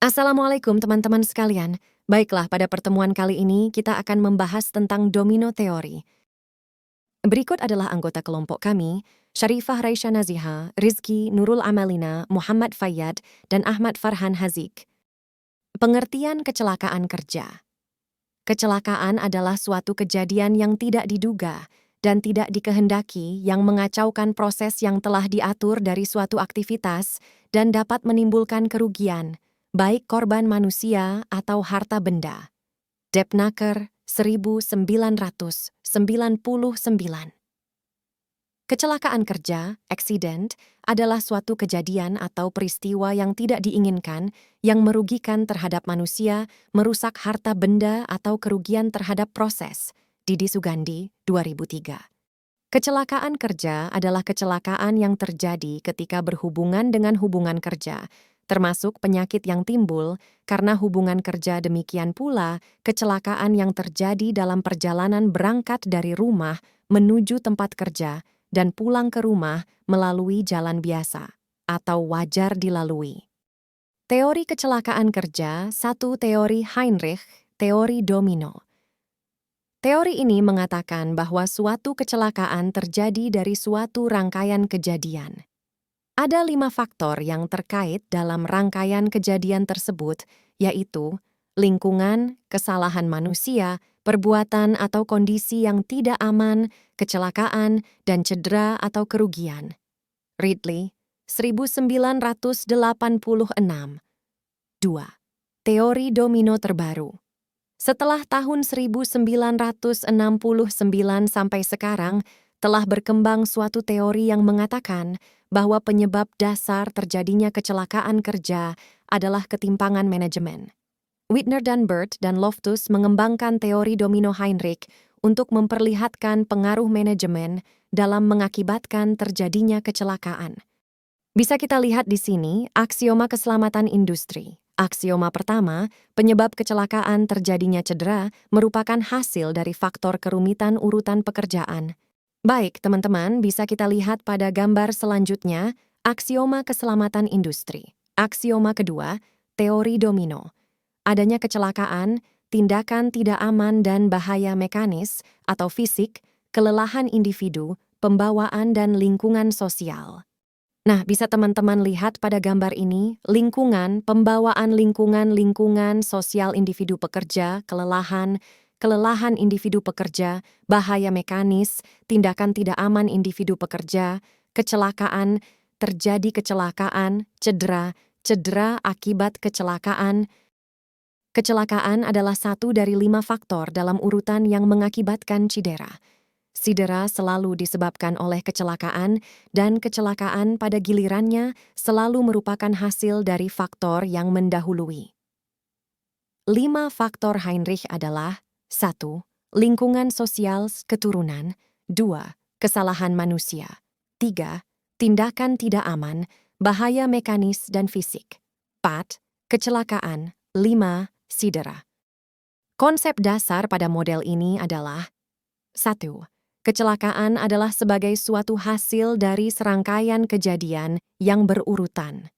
Assalamualaikum teman-teman sekalian. Baiklah, pada pertemuan kali ini kita akan membahas tentang domino teori. Berikut adalah anggota kelompok kami, Syarifah Raisya Naziha, Rizky Nurul Amalina, Muhammad Fayyad, dan Ahmad Farhan Hazik. Pengertian kecelakaan kerja. Kecelakaan adalah suatu kejadian yang tidak diduga dan tidak dikehendaki yang mengacaukan proses yang telah diatur dari suatu aktivitas dan dapat menimbulkan kerugian, baik korban manusia atau harta benda. Depnaker, 1999. Kecelakaan kerja, accident, adalah suatu kejadian atau peristiwa yang tidak diinginkan yang merugikan terhadap manusia, merusak harta benda atau kerugian terhadap proses. Didi Sugandi, 2003. Kecelakaan kerja adalah kecelakaan yang terjadi ketika berhubungan dengan hubungan kerja, termasuk penyakit yang timbul karena hubungan kerja. Demikian pula kecelakaan yang terjadi dalam perjalanan berangkat dari rumah menuju tempat kerja dan pulang ke rumah melalui jalan biasa atau wajar dilalui. Teori kecelakaan kerja, 1. Teori Heinrich, teori domino. Teori ini mengatakan bahwa suatu kecelakaan terjadi dari suatu rangkaian kejadian. Ada 5 faktor yang terkait dalam rangkaian kejadian tersebut, yaitu lingkungan, kesalahan manusia, perbuatan atau kondisi yang tidak aman, kecelakaan, dan cedera atau kerugian. Ridley, 1986. 2. Teori domino terbaru. Setelah tahun 1969 sampai sekarang, telah berkembang suatu teori yang mengatakan bahwa penyebab dasar terjadinya kecelakaan kerja adalah ketimpangan manajemen. Whitner dan Burt dan Loftus mengembangkan teori domino Heinrich untuk memperlihatkan pengaruh manajemen dalam mengakibatkan terjadinya kecelakaan. Bisa kita lihat di sini aksioma keselamatan industri. Aksioma pertama, penyebab kecelakaan terjadinya cedera merupakan hasil dari faktor kerumitan urutan pekerjaan. Baik, teman-teman, bisa kita lihat pada gambar selanjutnya, aksioma keselamatan industri. Aksioma kedua, teori domino. Adanya kecelakaan, tindakan tidak aman dan bahaya mekanis atau fisik, kelelahan individu, pembawaan dan lingkungan sosial. Nah, bisa teman-teman lihat pada gambar ini, lingkungan, pembawaan lingkungan sosial individu pekerja, kelelahan individu pekerja, bahaya mekanis, tindakan tidak aman individu pekerja, kecelakaan, terjadi kecelakaan, cedera akibat kecelakaan. Kecelakaan adalah satu dari 5 faktor dalam urutan yang mengakibatkan cedera. Cedera selalu disebabkan oleh kecelakaan, dan kecelakaan pada gilirannya selalu merupakan hasil dari faktor yang mendahului. 5 faktor Heinrich adalah 1. Lingkungan sosial keturunan. 2. Kesalahan manusia. 3. Tindakan tidak aman, bahaya mekanis dan fisik. 4. Kecelakaan. 5. Cedera. Konsep dasar pada model ini adalah 1. Kecelakaan adalah sebagai suatu hasil dari serangkaian kejadian yang berurutan.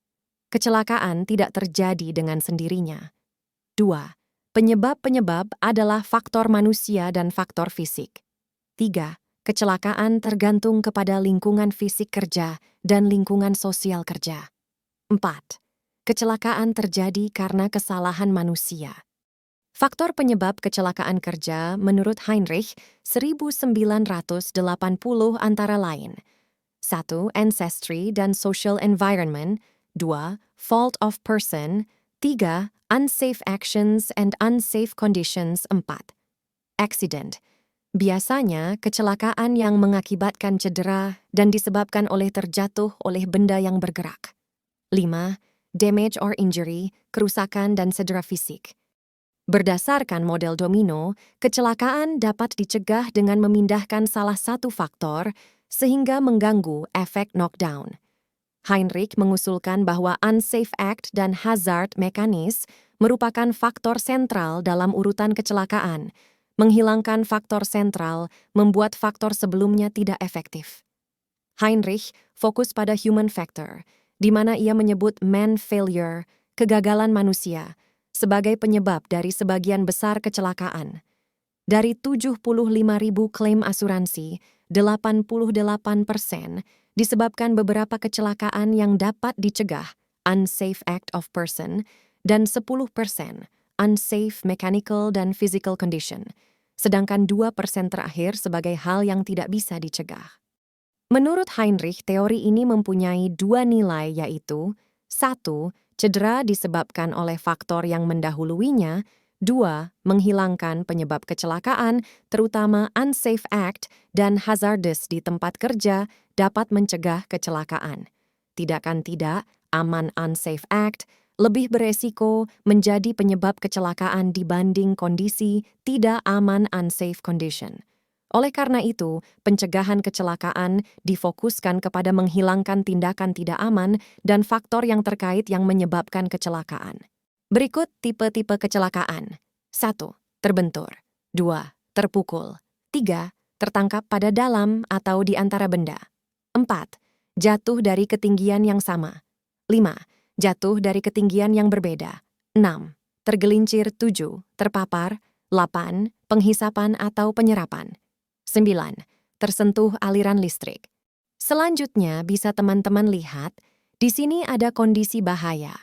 Kecelakaan tidak terjadi dengan sendirinya. 2. Penyebab-penyebab adalah faktor manusia dan faktor fisik. 3. Kecelakaan tergantung kepada lingkungan fisik kerja dan lingkungan sosial kerja. 4. Kecelakaan terjadi karena kesalahan manusia. Faktor penyebab kecelakaan kerja menurut Heinrich 1980 antara lain 1. Ancestry dan social environment. 2. Fault of person. 3. Unsafe actions and unsafe conditions. 4. Accident. Biasanya kecelakaan yang mengakibatkan cedera dan disebabkan oleh terjatuh oleh benda yang bergerak. 5. Damage or injury, kerusakan dan cedera fisik. Berdasarkan model domino, kecelakaan dapat dicegah dengan memindahkan salah satu faktor sehingga mengganggu efek knockdown. Heinrich mengusulkan bahwa unsafe act dan hazard mekanis merupakan faktor sentral dalam urutan kecelakaan. Menghilangkan faktor sentral membuat faktor sebelumnya tidak efektif. Heinrich fokus pada human factor, di mana ia menyebut man failure, kegagalan manusia sebagai penyebab dari sebagian besar kecelakaan. Dari 75.000 klaim asuransi, 88% disebabkan beberapa kecelakaan yang dapat dicegah, unsafe act of person, dan 10% unsafe mechanical dan physical condition, sedangkan 2% terakhir sebagai hal yang tidak bisa dicegah. Menurut Heinrich, teori ini mempunyai dua nilai, yaitu 1. Cedera disebabkan oleh faktor yang mendahuluinya, 2. Menghilangkan penyebab kecelakaan, terutama unsafe act dan hazardous di tempat kerja dapat mencegah kecelakaan. Tidak aman unsafe act lebih beresiko menjadi penyebab kecelakaan dibanding kondisi tidak aman unsafe condition. Oleh karena itu, pencegahan kecelakaan difokuskan kepada menghilangkan tindakan tidak aman dan faktor yang terkait yang menyebabkan kecelakaan. Berikut tipe-tipe kecelakaan. 1. Terbentur. 2. Terpukul. 3. Tertangkap pada dalam atau di antara benda. 4. Jatuh dari ketinggian yang sama. 5. Jatuh dari ketinggian yang berbeda. 6. Tergelincir. 7. Terpapar. 8. Penghisapan atau penyerapan. 9. Tersentuh aliran listrik. Selanjutnya bisa teman-teman lihat, di sini ada kondisi bahaya.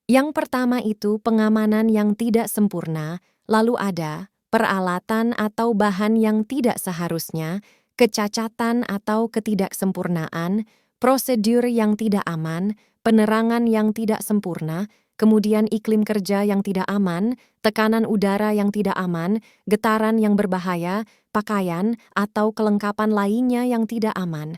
Yang pertama itu pengamanan yang tidak sempurna, lalu ada peralatan atau bahan yang tidak seharusnya, kecacatan atau ketidaksempurnaan, prosedur yang tidak aman, penerangan yang tidak sempurna, kemudian iklim kerja yang tidak aman, tekanan udara yang tidak aman, getaran yang berbahaya, pakaian atau kelengkapan lainnya yang tidak aman.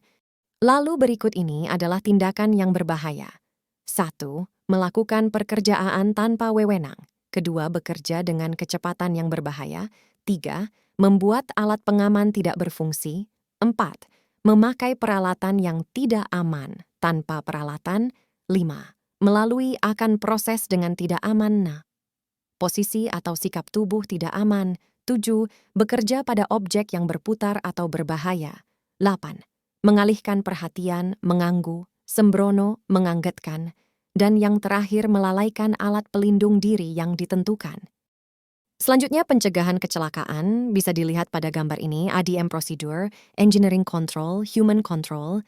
Lalu berikut ini adalah tindakan yang berbahaya. 1. Melakukan pekerjaan tanpa wewenang. 2. Bekerja dengan kecepatan yang berbahaya. 3. Membuat alat pengaman tidak berfungsi. 4. Memakai peralatan yang tidak aman tanpa peralatan. 5. Melalui akan proses dengan tidak aman. Posisi atau sikap tubuh tidak aman. 7. Bekerja pada objek yang berputar atau berbahaya. 8. Mengalihkan perhatian, mengganggu, sembrono, menganggetkan, dan yang terakhir melalaikan alat pelindung diri yang ditentukan. Selanjutnya pencegahan kecelakaan bisa dilihat pada gambar ini, ADM Procedure, Engineering Control, Human Control.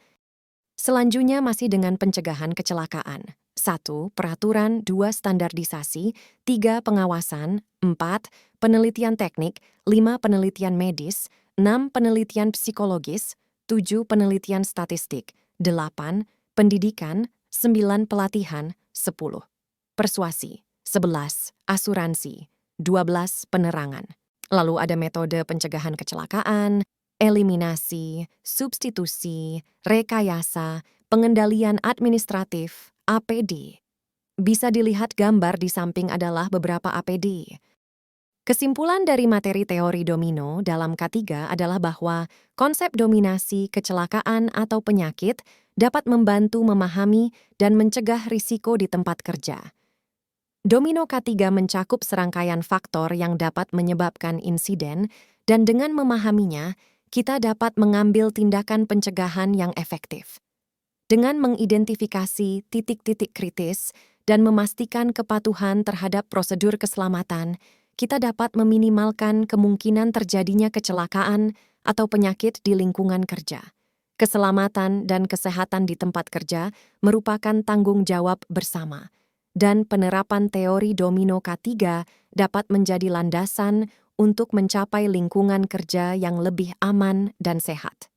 Selanjutnya masih dengan pencegahan kecelakaan. 1. Peraturan. 2. Standarisasi. 3. Pengawasan. 4. Penelitian teknik. 5. Penelitian medis. 6. Penelitian psikologis. 7. Penelitian statistik. 8. Pendidikan. 9. Pelatihan. 10. Persuasi. 11. Asuransi. 12. Penerangan. Lalu ada metode pencegahan kecelakaan, eliminasi, substitusi, rekayasa, pengendalian administratif, APD. Bisa dilihat gambar di samping adalah beberapa APD. Kesimpulan dari materi teori domino dalam K3 adalah bahwa konsep dominasi, kecelakaan, atau penyakit dapat membantu memahami dan mencegah risiko di tempat kerja. Domino K3 mencakup serangkaian faktor yang dapat menyebabkan insiden, dan dengan memahaminya, kita dapat mengambil tindakan pencegahan yang efektif. Dengan mengidentifikasi titik-titik kritis dan memastikan kepatuhan terhadap prosedur keselamatan, kita dapat meminimalkan kemungkinan terjadinya kecelakaan atau penyakit di lingkungan kerja. Keselamatan dan kesehatan di tempat kerja merupakan tanggung jawab bersama, dan penerapan teori domino K3 dapat menjadi landasan untuk mencapai lingkungan kerja yang lebih aman dan sehat.